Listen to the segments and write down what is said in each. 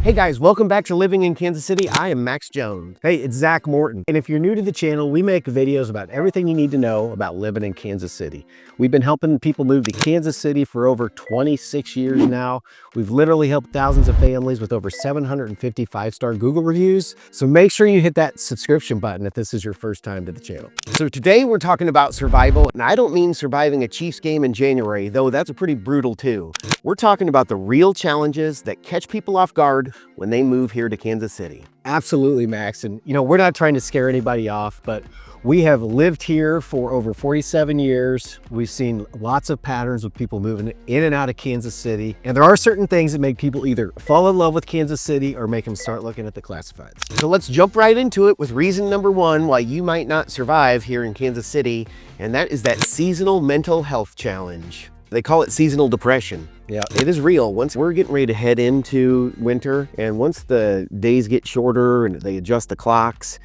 Hey guys, welcome back to Living in Kansas City. I am Max Jones. Hey, it's Zach Morton. And if you're new to the channel, we make videos about everything you need to know about living in Kansas City. We've been helping people move to Kansas City for over 26 years now. We've literally helped thousands of families with over 750 5-star Google reviews. So make sure you hit that subscription button if this is your first time to the channel. So today we're talking about survival, and I don't mean surviving a Chiefs game in January, though that's pretty brutal too. We're talking about the real challenges that catch people off guard when they move here to Kansas City. Absolutely, Max. And we're not trying to scare anybody off, but we have lived here for over 47 years. We've seen lots of patterns with people moving in and out of Kansas City. And there are certain things that make people either fall in love with Kansas City or make them start looking at the classifieds. So let's jump right into it with reason number one why you might not survive here in Kansas City. And that is that seasonal mental health challenge. They call it seasonal depression. Yeah, it is real. Once we're getting ready to head into winter, and once the days get shorter and they adjust the clocks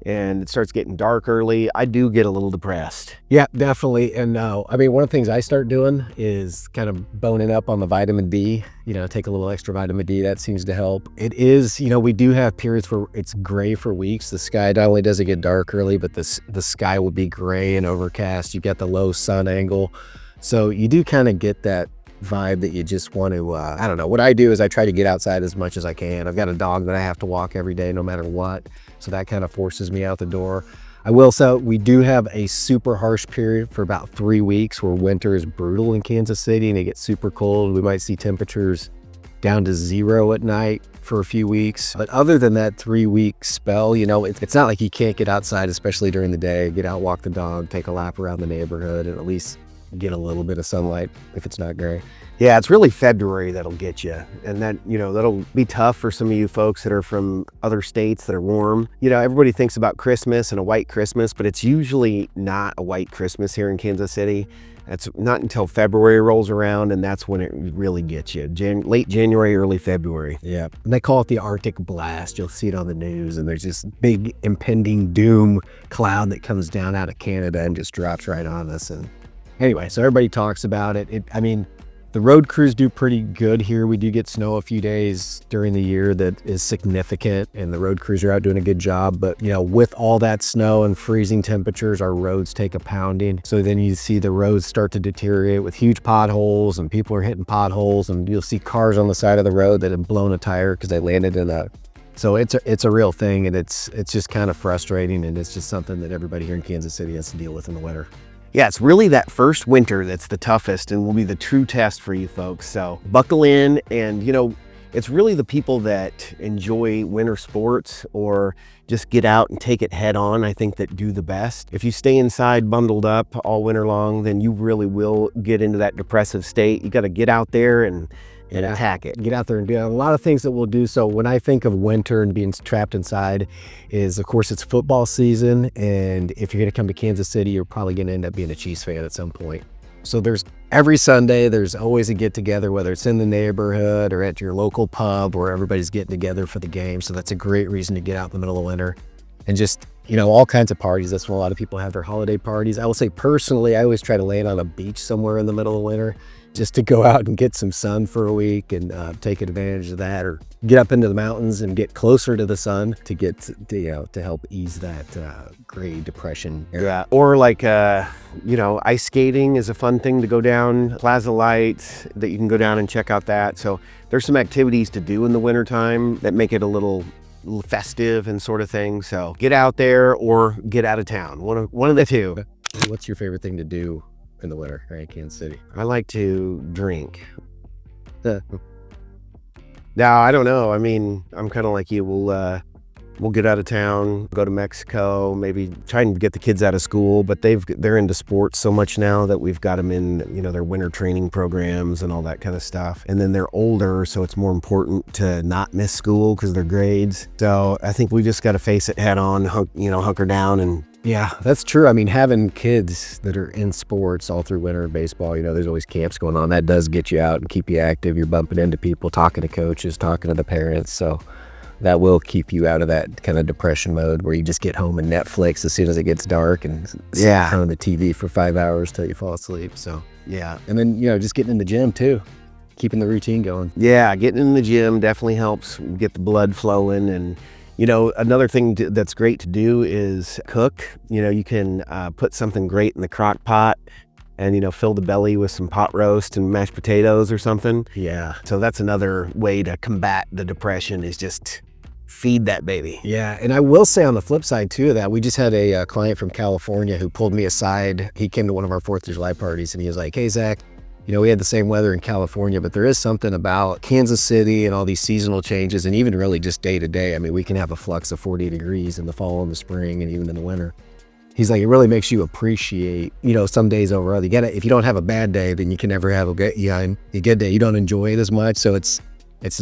and it starts getting dark early, I do get a little depressed. Yeah, definitely. And I mean, one of the things I start doing is kind of boning up on the vitamin D, take a little extra vitamin D. That seems to help. It is, we do have periods where it's gray for weeks. The sky not only does it get dark early, but the sky will be gray and overcast. You've got the low sun angle. So you do kind of get that vibe that you just want to, I don't know. What I do is I try to get outside as much as I can. I've got a dog that I have to walk every day no matter what. So that kind of forces me out the door. I will say we do have a super harsh period for about 3 weeks where winter is brutal in Kansas City and it gets super cold. We might see temperatures down to 0 at night for a few weeks. But other than that 3-week spell, it's not like you can't get outside, especially during the day, get out, walk the dog, take a lap around the neighborhood, and at least get a little bit of sunlight if it's not gray. Yeah, it's really February that'll get you. And that, that'll be tough for some of you folks that are from other states that are warm. Everybody thinks about Christmas and a white Christmas, but it's usually not a white Christmas here in Kansas City. It's not until February rolls around, and that's when it really gets you. Late January, early February. Yeah, and they call it the Arctic blast. You'll see it on the news, and there's this big impending doom cloud that comes down out of Canada and just drops right on us. And anyway, so everybody talks about it. I mean, the road crews do pretty good here. We do get snow a few days during the year that is significant, and the road crews are out doing a good job. But, with all that snow and freezing temperatures, our roads take a pounding. So then you see the roads start to deteriorate with huge potholes, and people are hitting potholes, and you'll see cars on the side of the road that have blown a tire because they landed in a... So it's a real thing, and it's just kind of frustrating, and it's just something that everybody here in Kansas City has to deal with in the winter. Yeah, it's really that first winter that's the toughest and will be the true test for you folks. So buckle in, and it's really the people that enjoy winter sports or just get out and take it head on, I think, that do the best. If you stay inside bundled up all winter long, then you really will get into that depressive state. You got to get out there and attack it. Get out there and do a lot of things that we'll do. So when I think of winter and being trapped inside is, of course, it's football season. And if you're going to come to Kansas City, you're probably going to end up being a Chiefs fan at some point. So every Sunday, there's always a get together, whether it's in the neighborhood or at your local pub where everybody's getting together for the game. So that's a great reason to get out in the middle of winter and just, all kinds of parties. That's when a lot of people have their holiday parties. I will say personally, I always try to land on a beach somewhere in the middle of winter, just to go out and get some sun for a week and take advantage of that, or get up into the mountains and get closer to the sun to get to help ease that gray depression. Yeah, or like ice skating is a fun thing to go down. Plaza Lights, that you can go down and check out that. So there's some activities to do in the wintertime that make it a little festive and sort of thing. So get out there or get out of town. One of the two. What's your favorite thing to do in the winter, right, Kansas City? I like to drink. No, I don't know. I mean, I'm kind of like you. We'll get out of town, go to Mexico, maybe try and get the kids out of school, but they're into sports so much now that we've got them in, their winter training programs and all that kind of stuff. And then they're older, so it's more important to not miss school because of their grades. So I think we just got to face it head on, hunker down. And yeah, that's true. I mean, having kids that are in sports all through winter and baseball, there's always camps going on. That does get you out and keep you active. You're bumping into people, talking to coaches, talking to the parents. So that will keep you out of that kind of depression mode where you just get home and Netflix as soon as it gets dark and sit on the TV for 5 hours till you fall asleep. So yeah. And then, just getting in the gym too. keeping the routine going. Yeah, getting in the gym definitely helps get the blood flowing. And you know, another thing that's great to do is cook. You know, you can put something great in the crock pot and, you know, fill the belly with some pot roast and mashed potatoes or something. Yeah. So that's another way to combat the depression, is just feed that baby. Yeah, and I will say on the flip side too of that, we just had a client from California who pulled me aside. He came to one of our 4th of July parties and he was like, hey, Zach, you know, we had the same weather in California, but there is something about Kansas City and all these seasonal changes, and even really just day to day. I mean, we can have a flux of 40 degrees in the fall and the spring and even in the winter. He's like, it really makes you appreciate, you know, some days over other. If you don't have a bad day, then you can never have a good day. You don't enjoy it as much. So it's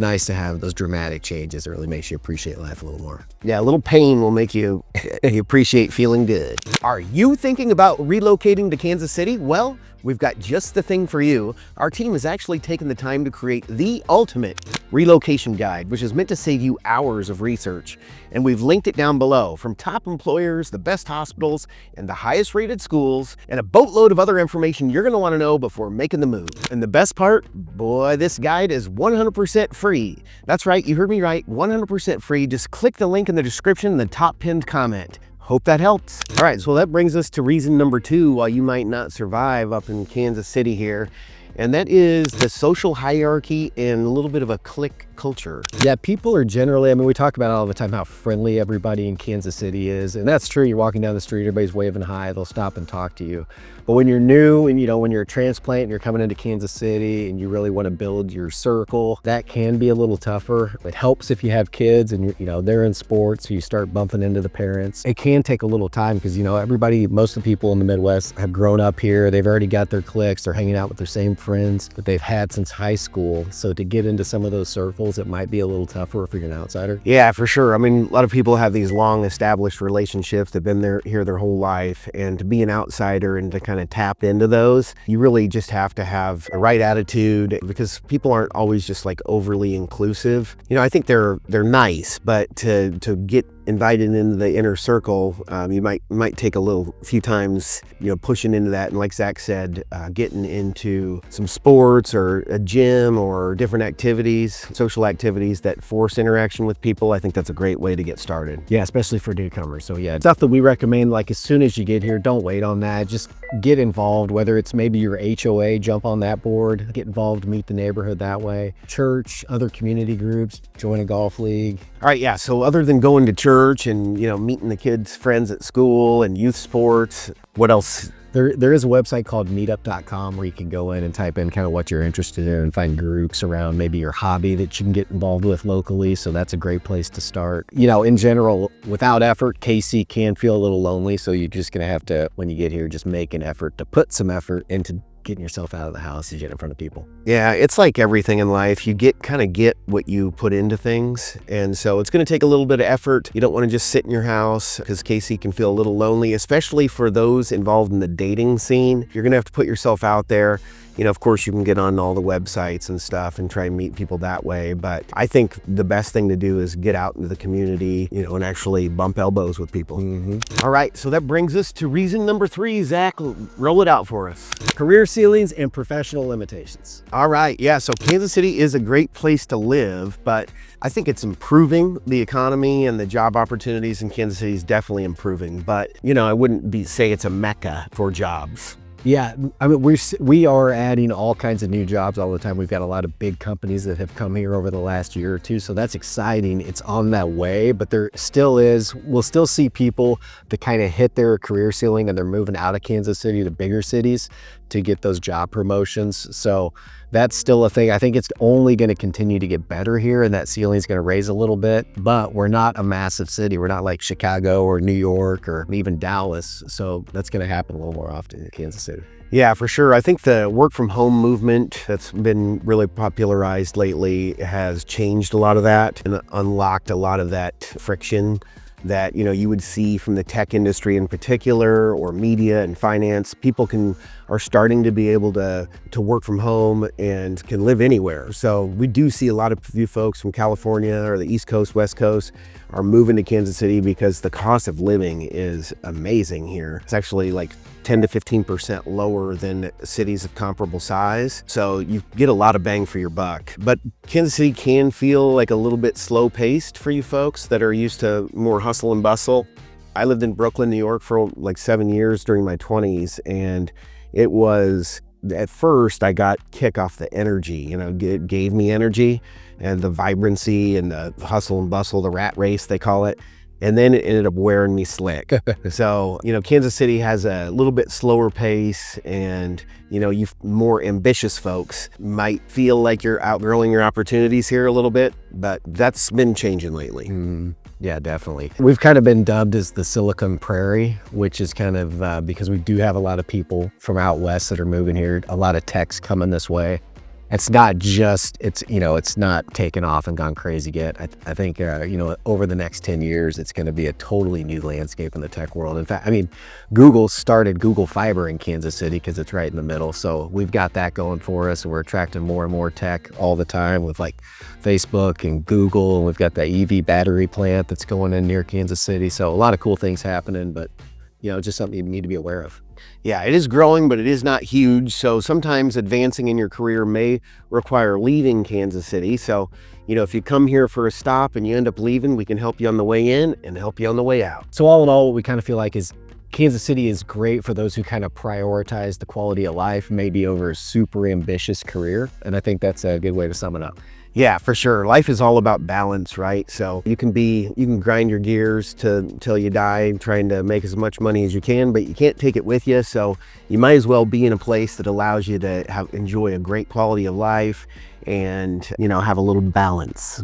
nice to have those dramatic changes. It really makes you appreciate life a little more. Yeah, a little pain will make you appreciate feeling good. Are you thinking about relocating to Kansas City? Well, we've got just the thing for you. Our team has actually taken the time to create the ultimate relocation guide, which is meant to save you hours of research. And we've linked it down below, from top employers, the best hospitals, and the highest rated schools, and a boatload of other information you're gonna wanna know before making the move. And the best part, boy, this guide is 100% free. That's right, you heard me right, 100% free. Just click the link in the description in the top pinned comment. Hope that helps. All right, so that brings us to reason number 2 why you might not survive up in Kansas City here. And that is the social hierarchy and a little bit of a clique culture. Yeah, people are generally, I mean, we talk about it all the time, how friendly everybody in Kansas City is. And that's true. You're walking down the street, everybody's waving hi, they'll stop and talk to you. But when you're new and, you know, when you're a transplant and you're coming into Kansas City and you really want to build your circle, that can be a little tougher. It helps if you have kids and, you know, they're in sports, so you start bumping into the parents. It can take a little time because, you know, most of the people in the Midwest have grown up here. They've already got their cliques. They're hanging out with their same friends that they've had since high school. So to get into some of those circles, it might be a little tougher if you're an outsider. Yeah, for sure. I mean, a lot of people have these long established relationships. They've been here their whole life. And to be an outsider and to kind of tap into those, you really just have to have the right attitude, because people aren't always just like overly inclusive. You know, I think they're nice, but to get invited into the inner circle, you might take a few times, you know, pushing into that. And like Zach said, getting into some sports or a gym or different activities, social activities that force interaction with people. I think that's a great way to get started. Yeah, especially for newcomers. So yeah, stuff that we recommend, like as soon as you get here, don't wait on that. Just get involved, whether it's maybe your HOA, jump on that board, get involved, meet the neighborhood that way. Church, other community groups, join a golf league. All right, yeah, so other than going to church and, you know, meeting the kids' friends at school and youth sports, what else? There is a website called meetup.com where you can go in and type in kind of what you're interested in and find groups around maybe your hobby that you can get involved with locally. So that's a great place to start. You know, in general, without effort, KC can feel a little lonely. So you're just going to have to, when you get here, just make an effort to put some effort into getting yourself out of the house and get in front of people. Yeah, it's like everything in life. You kind of get what you put into things. And so it's going to take a little bit of effort. You don't want to just sit in your house, because Casey can feel a little lonely, especially for those involved in the dating scene. You're going to have to put yourself out there. You know, of course, you can get on all the websites and stuff and try and meet people that way. But I think the best thing to do is get out into the community, you know, and actually bump elbows with people. All right, so that brings us to reason number 3. Zach, roll it out for us. Career ceilings and professional limitations. All right, yeah, so Kansas City is a great place to live, but I think it's improving. The economy and the job opportunities in Kansas City is definitely improving. But, you know, I wouldn't say it's a mecca for jobs. Yeah, I mean, we are adding all kinds of new jobs all the time. We've got a lot of big companies that have come here over the last year or two, so that's exciting. It's on that way, but there still is, we'll still see people that kind of hit their career ceiling and they're moving out of Kansas City to bigger cities to get those job promotions. So that's still a thing. I think it's only going to continue to get better here, and that ceiling is going to raise a little bit, but we're not a massive city. We're not like Chicago or New York or even Dallas. So that's going to happen a little more often in Kansas City. Yeah, for sure. I think the work from home movement that's been really popularized lately has changed a lot of that and unlocked a lot of that friction that, you know, you would see from the tech industry in particular, or media and finance. People are starting to be able to work from home and can live anywhere. So we do see a lot of you folks from California or the East Coast, West Coast are moving to Kansas City because the cost of living is amazing here. It's actually like 10 to 15% lower than cities of comparable size. So you get a lot of bang for your buck. But Kansas City can feel like a little bit slow paced for you folks that are used to more hustle and bustle. I lived in Brooklyn, New York for like 7 years during my 20s, and it was, at first I got kick off the energy, you know, it gave me energy and the vibrancy and the hustle and bustle, the rat race they call it. And then it ended up wearing me slick. So, you know, Kansas City has a little bit slower pace, and, you know, you more ambitious folks might feel like you're outgrowing your opportunities here a little bit, but that's been changing lately. Yeah, definitely. We've kind of been dubbed as the Silicon Prairie, which is kind of because we do have a lot of people from out west that are moving here, a lot of techs coming this way. It's not just, it's not taken off and gone crazy yet. I think, over the next 10 years, it's going to be a totally new landscape in the tech world. In fact, I mean, Google started Google Fiber in Kansas City because it's right in the middle. So we've got that going for us, and we're attracting more and more tech all the time with like Facebook and Google. And we've got the EV battery plant that's going in near Kansas City. So a lot of cool things happening, but, just something you need to be aware of. Yeah, it is growing, but it is not huge. So sometimes advancing in your career may require leaving Kansas City. So, if you come here for a stop and you end up leaving, we can help you on the way in and help you on the way out. So all in all, what we kind of feel like is Kansas City is great for those who kind of prioritize the quality of life, maybe over a super ambitious career. And I think that's a good way to sum it up. Yeah, for sure. Life is all about balance, right? So you can grind your gears till you die trying to make as much money as you can, but you can't take it with you. So you might as well be in a place that allows you to enjoy a great quality of life and, have a little balance.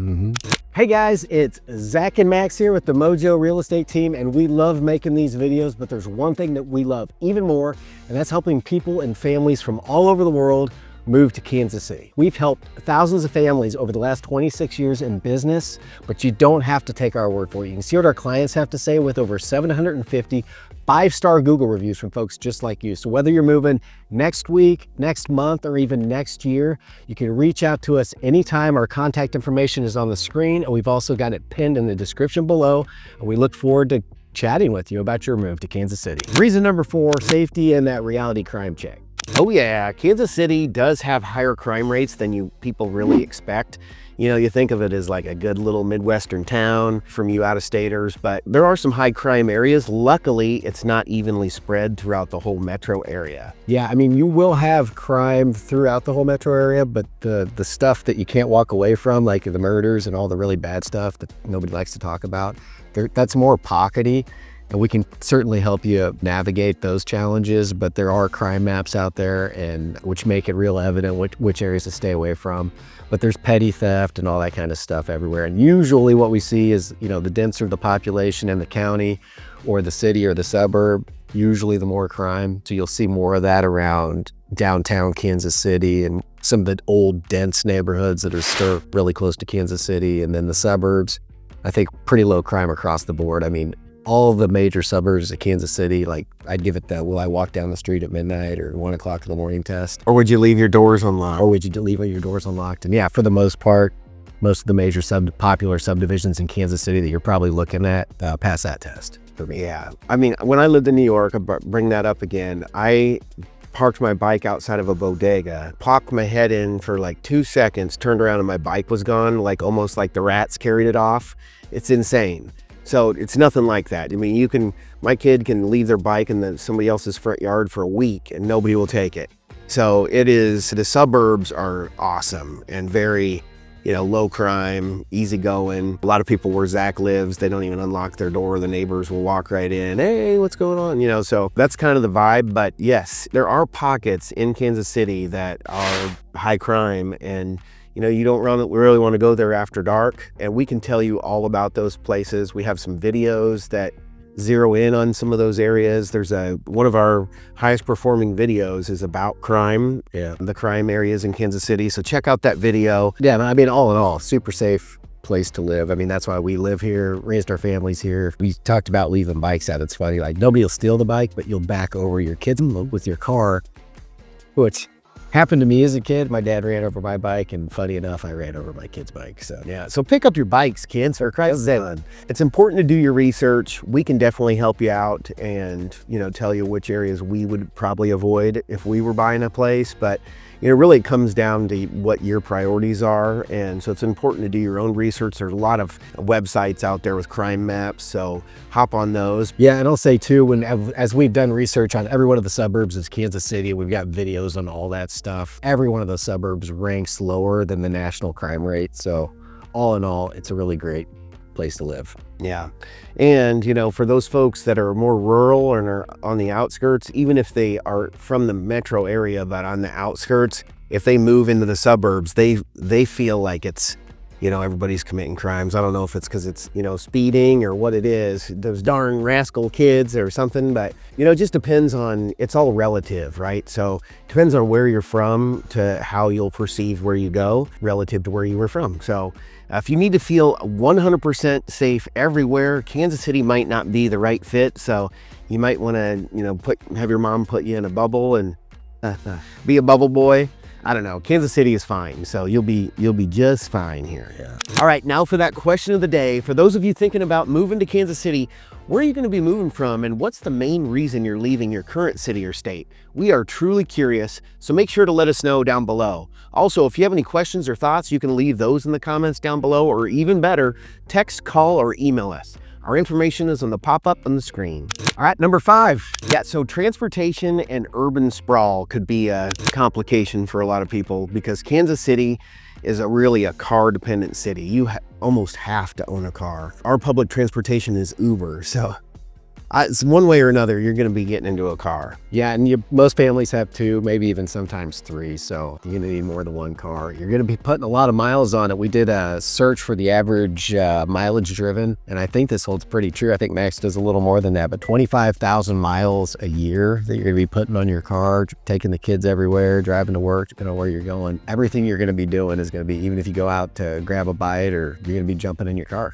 Hey guys, it's Zach and Max here with the Mojo Real Estate team, and we love making these videos, but there's one thing that we love even more, and that's helping people and families from all over the world move to Kansas City. We've helped thousands of families over the last 26 years in business, but you don't have to take our word for it. You can see what our clients have to say with over 750 5-star Google reviews from folks just like you. So whether you're moving next week, next month, or even next year, you can reach out to us anytime. Our contact information is on the screen, and we've also got it pinned in the description below. And we look forward to chatting with you about your move to Kansas City. Reason number 4, safety and that reality crime check. Oh yeah, Kansas City does have higher crime rates than people really expect. You think of it as like a good little Midwestern town from you out-of-staters, but there are some high crime areas. Luckily, it's not evenly spread throughout the whole metro area. Yeah, I mean, you will have crime throughout the whole metro area, but the stuff that you can't walk away from, like the murders and all the really bad stuff that nobody likes to talk about, that's more pockety. And we can certainly help you navigate those challenges, but there are crime maps out there and which make it real evident which areas to stay away from. But there's petty theft and all that kind of stuff everywhere. And usually what we see is, the denser the population in the county or the city or the suburb, usually the more crime. So you'll see more of that around downtown Kansas City and some of the old dense neighborhoods that are still really close to Kansas City. And then the suburbs, I think pretty low crime across the board. I mean, all the major suburbs of Kansas City, like I'd give it the will I walk down the street at midnight or 1 o'clock in the morning test. Or would you leave your doors unlocked? Or would you leave your doors unlocked? And yeah, for the most part, most of the major popular subdivisions in Kansas City that you're probably looking at pass that test for me. Yeah, I mean, when I lived in New York, I bring that up again, I parked my bike outside of a bodega, popped my head in for like 2 seconds, turned around and my bike was gone, like almost like the rats carried it off. It's insane. So it's nothing like that. I mean, my kid can leave their bike in somebody else's front yard for a week and nobody will take it. So the suburbs are awesome and very, low crime, easy going. A lot of people where Zach lives, they don't even unlock their door. The neighbors will walk right in. Hey, what's going on? So that's kind of the vibe. But yes, there are pockets in Kansas City that are high crime, and you don't really want to go there after dark, and we can tell you all about those places. We have some videos that zero in on some of those areas. There's one of our highest performing videos is about crime, the crime areas in Kansas City. So check out that video. Yeah, I mean, all in all, super safe place to live. I mean, that's why we live here, raised our families here. We talked about leaving bikes out. It's funny, like nobody will steal the bike, but you'll back over your kids with your car, which Happened to me as a kid. My dad ran over my bike, and funny enough, I ran over my kid's bike. So Yeah, so pick up your bikes, kids, for Christ's sake. It's important to do your research. We can definitely help you out and, tell you which areas we would probably avoid if we were buying a place. But, really it comes down to what your priorities are. And so it's important to do your own research. There's a lot of websites out there with crime maps, so hop on those. yeah, and I'll say too, as we've done research on every one of the suburbs of Kansas City, we've got videos on all that stuff. Every one of those suburbs ranks lower than the national crime rate. So all in all, it's a really great place to live. Yeah. And, for those folks that are more rural and are on the outskirts, even if they are from the metro area, but on the outskirts, if they move into the suburbs, they feel like it's, everybody's committing crimes. I don't know if it's because it's, speeding or what it is, those darn rascal kids or something, but, it just depends on, it's all relative, right? So it depends on where you're from to how you'll perceive where you go relative to where you were from. So if you need to feel 100% safe everywhere, Kansas City might not be the right fit. So you might want to, have your mom put you in a bubble and be a bubble boy. I don't know. Kansas City is fine, so you'll be just fine here. Yeah. All right, now for that question of the day. For those of you thinking about moving to Kansas City, where are you going to be moving from, and what's the main reason you're leaving your current city or state? We are truly curious, so make sure to let us know down below. Also, if you have any questions or thoughts, you can leave those in the comments down below, or even better, text, call, or email us. Our information is on the pop-up on the screen. All right, number 5. Yeah, so transportation and urban sprawl could be a complication for a lot of people because Kansas City is really a car-dependent city. You almost have to own a car. Our public transportation is Uber, so it's one way or another, you're gonna be getting into a car. Yeah, and most families have 2, maybe even sometimes 3, so you're gonna need more than 1 car. You're gonna be putting a lot of miles on it. We did a search for the average mileage driven, and I think this holds pretty true. I think Max does a little more than that, but 25,000 miles a year that you're gonna be putting on your car, taking the kids everywhere, driving to work, depending on where you're going. Everything you're gonna be doing is gonna be, even if you go out to grab a bite, or you're gonna be jumping in your car.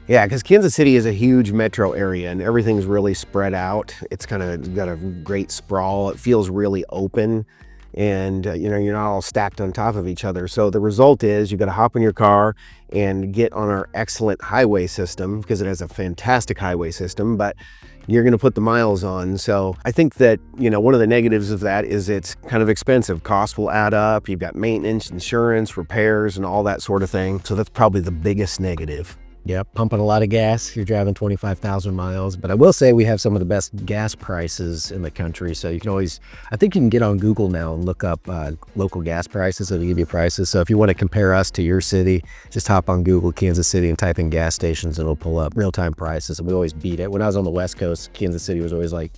Yeah, because Kansas City is a huge metro area and everything's really spread out. It's kind of got a great sprawl. It feels really open and, you're not all stacked on top of each other. So the result is you got to hop in your car and get on our excellent highway system because it has a fantastic highway system, but you're going to put the miles on. So I think that, one of the negatives of that is it's kind of expensive. Costs will add up. You've got maintenance, insurance, repairs, and all that sort of thing. So that's probably the biggest negative. Yep, pumping a lot of gas. You're driving 25,000 miles. But I will say we have some of the best gas prices in the country. So you can always, I think you can get on Google now and look up local gas prices. It'll give you prices. So if you want to compare us to your city, just hop on Google Kansas City and type in gas stations and it'll pull up real-time prices. And we always beat it. When I was on the West Coast, Kansas City was always like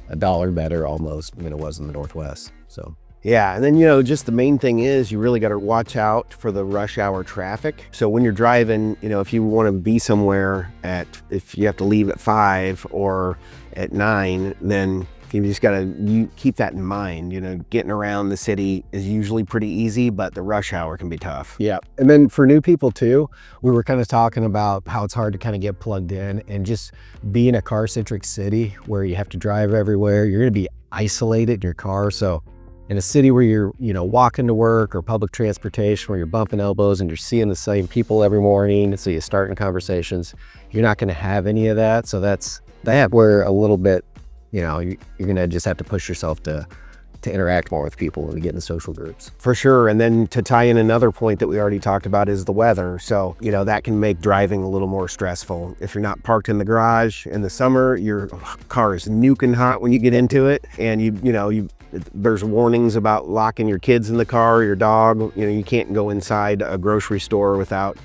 $1 better almost than it was in the Northwest. So yeah, and then, just the main thing is you really got to watch out for the rush hour traffic. So when you're driving, if you want to be somewhere if you have to leave at 5 or at 9, then you just got to keep that in mind. Getting around the city is usually pretty easy, but the rush hour can be tough. Yeah, and then for new people too, we were kind of talking about how it's hard to kind of get plugged in, and just being a car-centric city where you have to drive everywhere, you're going to be isolated in your car. So in a city where you're, walking to work or public transportation, where you're bumping elbows and you're seeing the same people every morning, so you're starting conversations, you're not going to have any of that. So that's where a little bit, you're going to just have to push yourself to interact more with people and get in social groups. For sure. And then to tie in another point that we already talked about is the weather. So, that can make driving a little more stressful. If you're not parked in the garage in the summer, your car is nuking hot when you get into it. And there's warnings about locking your kids in the car, your dog. You can't go inside a grocery store without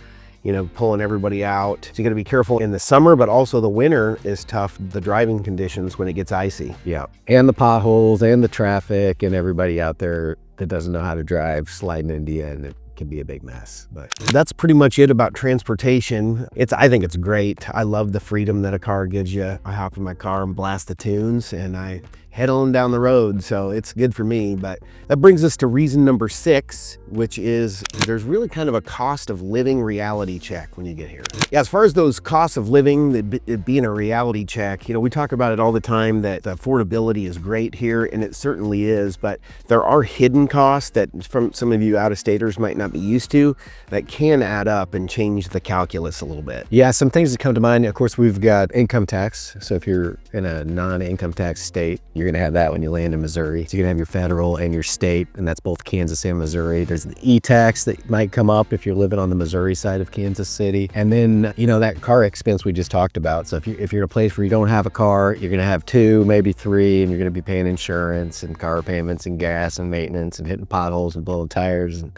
pulling everybody out. So you gotta be careful in the summer, but also the winter is tough, the driving conditions when it gets icy. Yeah, and the potholes and the traffic and everybody out there that doesn't know how to drive sliding into you, and it can be a big mess. But that's pretty much it about transportation. I think it's great. I love the freedom that a car gives you. I hop in my car and blast the tunes, and I head on down the road. So it's good for me. But that brings us to reason number 6, which is there's really kind of a cost of living reality check when you get here. Yeah, as far as those costs of living, it being a reality check, we talk about it all the time that the affordability is great here, and it certainly is, but there are hidden costs that from some of you out-of-staters might not be used to that can add up and change the calculus a little bit. Yeah, some things that come to mind, of course, we've got income tax. So if you're in a non-income tax state, you're gonna have that when you land in Missouri. So you're gonna have your federal and your state, and that's both Kansas and Missouri. There's the e-tax that might come up if you're living on the Missouri side of Kansas City. And then, that car expense we just talked about. So if you're in a place where you don't have a car, you're gonna have 2, maybe 3, and you're gonna be paying insurance and car payments and gas and maintenance and hitting potholes and blowing tires and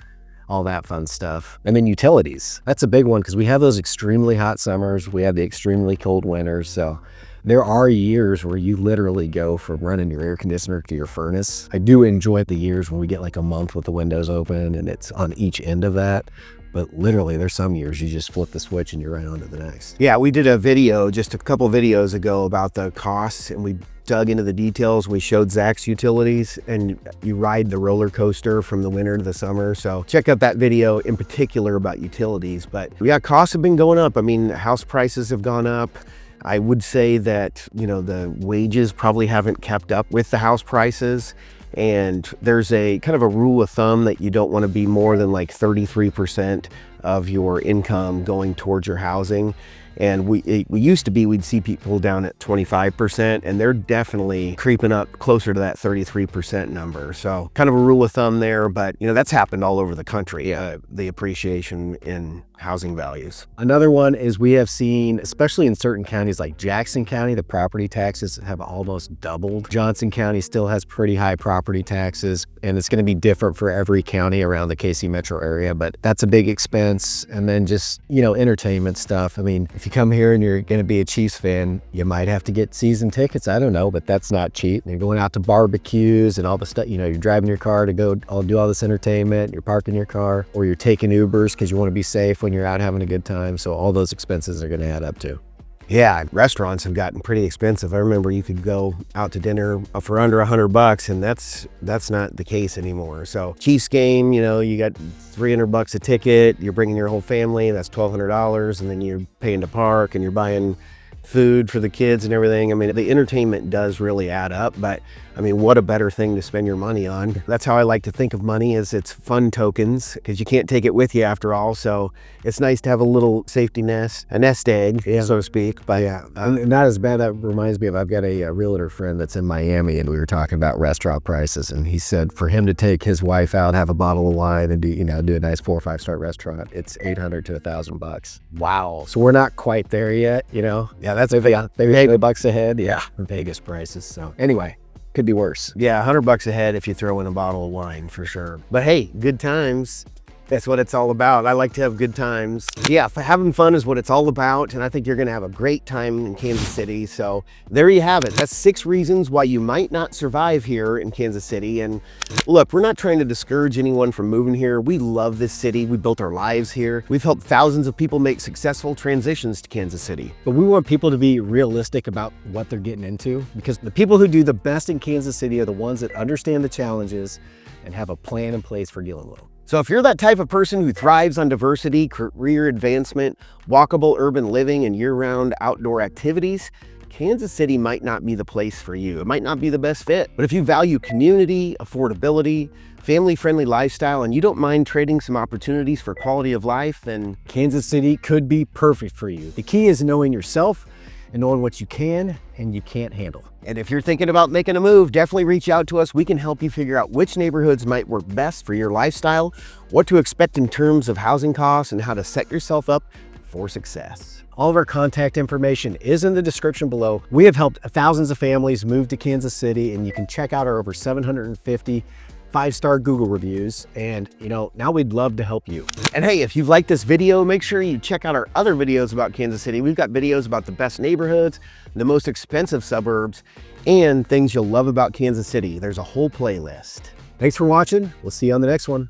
all that fun stuff. And then utilities. That's a big one because we have those extremely hot summers. We have the extremely cold winters. So there are years where you literally go from running your air conditioner to your furnace. I do enjoy the years when we get like a month with the windows open and it's on each end of that. But literally, there's some years you just flip the switch and you're right on to the next. Yeah, we did a video just a couple videos ago about the costs, and we dug into the details. We showed Zach's utilities, and you ride the roller coaster from the winter to the summer. So check out that video in particular about utilities. But yeah, costs have been going up. I mean, house prices have gone up. I would say that, the wages probably haven't kept up with the house prices. And there's a kind of a rule of thumb that you don't want to be more than like 33% of your income going towards your housing. And we used to be, we'd see people down at 25%, and they're definitely creeping up closer to that 33% number. So kind of a rule of thumb there, but that's happened all over the country, the appreciation in housing values. Another one is we have seen, especially in certain counties like Jackson County, the property taxes have almost doubled. Johnson County still has pretty high property taxes, and it's going to be different for every county around the KC metro area, but that's a big expense. And then just, entertainment stuff. I mean, if you come here and you're going to be a Chiefs fan, you might have to get season tickets. I don't know, but that's not cheap. And you're going out to barbecues and all the stuff, you're driving your car to go do all this entertainment, you're parking your car, or you're taking Ubers because you want to be safe when you're out having a good time. So all those expenses are going to add up too. Yeah, restaurants have gotten pretty expensive. I remember you could go out to dinner for under $100, and that's not the case anymore. So Chiefs game, you got $300 a ticket, you're bringing your whole family, that's $1,200, and then you're paying to park and you're buying food for the kids and everything. I mean, the entertainment does really add up, but I mean, what a better thing to spend your money on. That's how I like to think of money, is it's fun tokens, because you can't take it with you after all. So it's nice to have a little safety nest, a nest egg, so to speak. But yeah, not as bad. That reminds me of, I've got a realtor friend that's in Miami, and we were talking about restaurant prices, and he said for him to take his wife out, have a bottle of wine, and do a nice 4 or 5 star restaurant, it's $800 to $1,000. Wow. So we're not quite there yet, Yeah, that's maybe $20 a head. Yeah, Vegas prices. So anyway, could be worse. Yeah, $100 a head if you throw in a bottle of wine, for sure. But hey, good times. That's what it's all about. I like to have good times. Yeah, having fun is what it's all about, and I think you're gonna have a great time in Kansas City. So there you have it. That's 6 reasons why you might not survive here in Kansas City. And look, we're not trying to discourage anyone from moving here. We love this city. We built our lives here. We've helped thousands of people make successful transitions to Kansas City. But we want people to be realistic about what they're getting into, because the people who do the best in Kansas City are the ones that understand the challenges and have a plan in place for dealing with them. So if you're that type of person who thrives on diversity, career advancement, walkable urban living, and year-round outdoor activities, Kansas City might not be the place for you. It might not be the best fit. But if you value community, affordability, family-friendly lifestyle, and you don't mind trading some opportunities for quality of life, then Kansas City could be perfect for you. The key is knowing yourself and knowing what you can and you can't handle. And if you're thinking about making a move, definitely reach out to us. We can help you figure out which neighborhoods might work best for your lifestyle, what to expect in terms of housing costs, and how to set yourself up for success. All of our contact information is in the description below. We have helped thousands of families move to Kansas City, and you can check out our over 750 5-star Google reviews. And now we'd love to help you. And hey, if you've liked this video, make sure you check out our other videos about Kansas City. We've got videos about the best neighborhoods, the most expensive suburbs, and things you'll love about Kansas City. There's a whole playlist. Thanks for watching. We'll see you on the next one.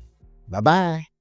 Bye-bye.